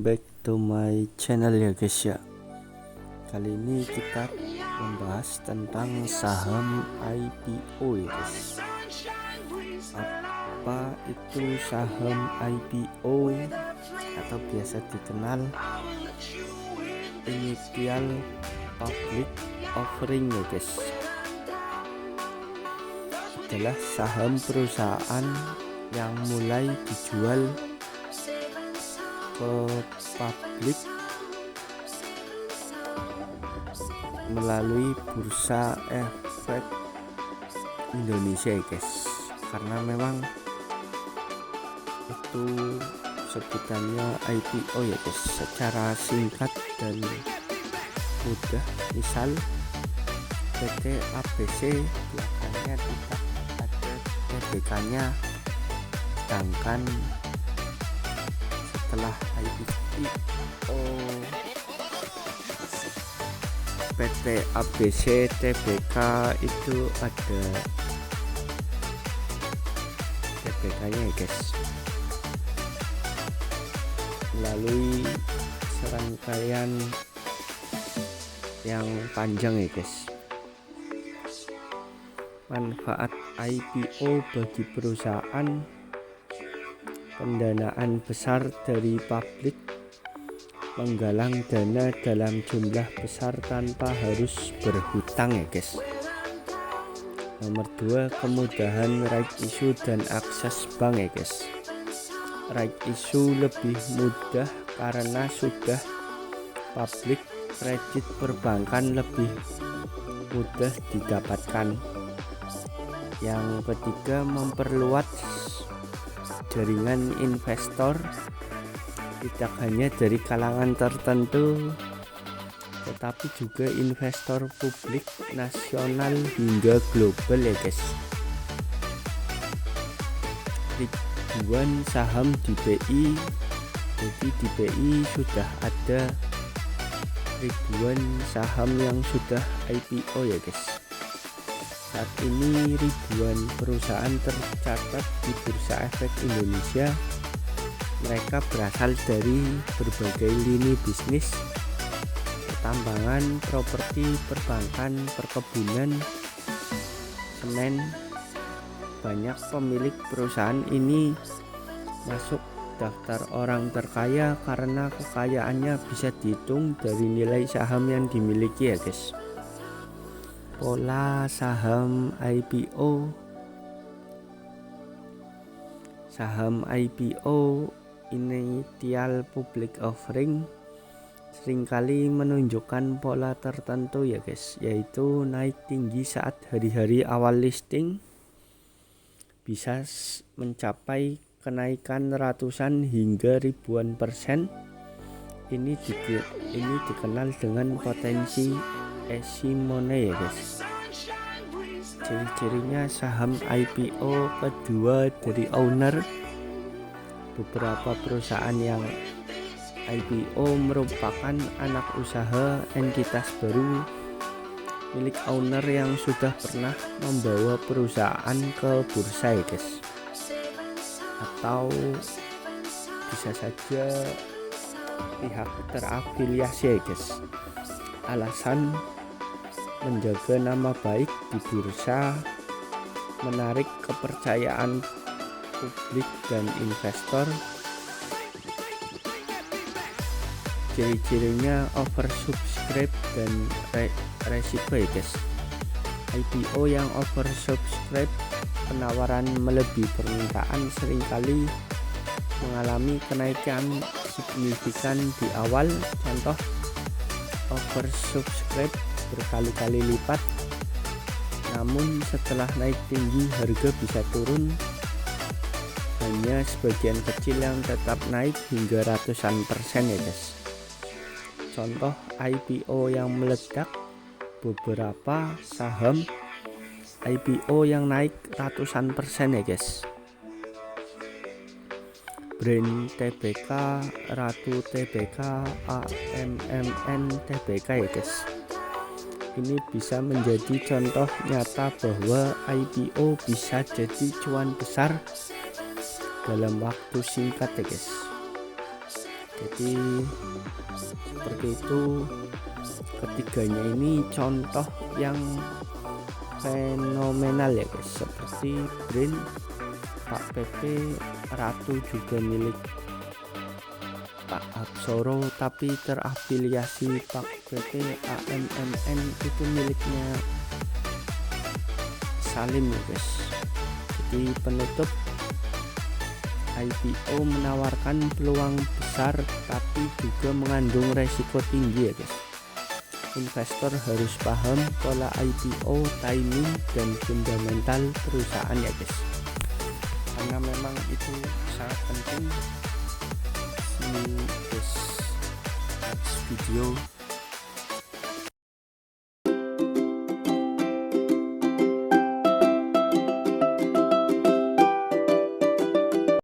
back to my channel ya guys ya. Kali ini kita membahas tentang saham IPO ya guys. Apa itu saham IPO atau biasa dikenal Initial Public Offering ya guys. Adalah saham perusahaan yang mulai dijual ke publik melalui Bursa Efek Indonesia ya guys, karena memang itu sebutannya IPO ya guys, secara singkat dan mudah. Misal PT ABC belakangnya tidak ada TBK-nya, sedangkan setelah IPO PT ABC TBK itu ada TBK-nya ya guys, melalui serangkaian yang panjang ya guys. Manfaat IPO bagi perusahaan: pendanaan besar dari publik, menggalang dana dalam jumlah besar tanpa harus berhutang ya guys. Nomor 2, kemudahan right issue dan akses bank ya guys. Right issue lebih mudah karena sudah publik, kredit perbankan lebih mudah didapatkan. Yang ketiga, memperluas jaringan investor, tidak hanya dari kalangan tertentu tetapi juga investor publik, nasional hingga global ya guys. Ribuan saham di BI, jadi di BI sudah ada ribuan saham yang sudah IPO ya guys. Saat ini ribuan perusahaan tercatat di Bursa Efek Indonesia. Mereka berasal dari berbagai lini bisnis: pertambangan, properti, perbankan, perkebunan, semen. Banyak pemilik perusahaan ini masuk daftar orang terkaya karena kekayaannya bisa dihitung dari nilai saham yang dimiliki ya guys. Pola saham IPO. Saham IPO Initial Public Offering seringkali menunjukkan pola tertentu ya guys, yaitu naik tinggi saat hari-hari awal listing, bisa mencapai kenaikan ratusan hingga ribuan persen. Ini dikenal dengan potensi esimone ya guys. Ciri-cirinya: saham IPO kedua dari owner. Beberapa perusahaan yang IPO merupakan anak usaha entitas baru milik owner yang sudah pernah membawa perusahaan ke bursa ya guys, atau bisa saja pihak terafiliasi ya guys. Alasan: menjaga nama baik di bursa, menarik kepercayaan publik dan investor. Ciri-cirinya: oversubscribe dan resiko ya guys. IPO yang oversubscribe, penawaran melebihi permintaan, seringkali mengalami kenaikan signifikan di awal. Contoh: oversubscribe berkali-kali lipat, namun setelah naik tinggi harga bisa turun. Hanya sebagian kecil yang tetap naik hingga ratusan persen ya guys. Contoh IPO yang meledak: beberapa saham IPO yang naik ratusan persen ya guys. Brand TBK, Ratu TBK, AMMN TBK ya guys. Ini bisa menjadi contoh nyata bahwa IPO bisa jadi cuan besar dalam waktu singkat ya guys. Jadi seperti itu, ketiganya ini contoh yang fenomenal ya guys, seperti BRIN, Pak PP, Ratu juga milik Pak Aksoro, tapi terafiliasi Pak PP. AMMN itu miliknya Salim ya guys. Jadi penutup, IPO menawarkan peluang besar tapi juga mengandung resiko tinggi ya guys. Investor harus paham pola IPO, timing, dan fundamental perusahaan ya guys, karena memang itu sangat penting. See you guys next video.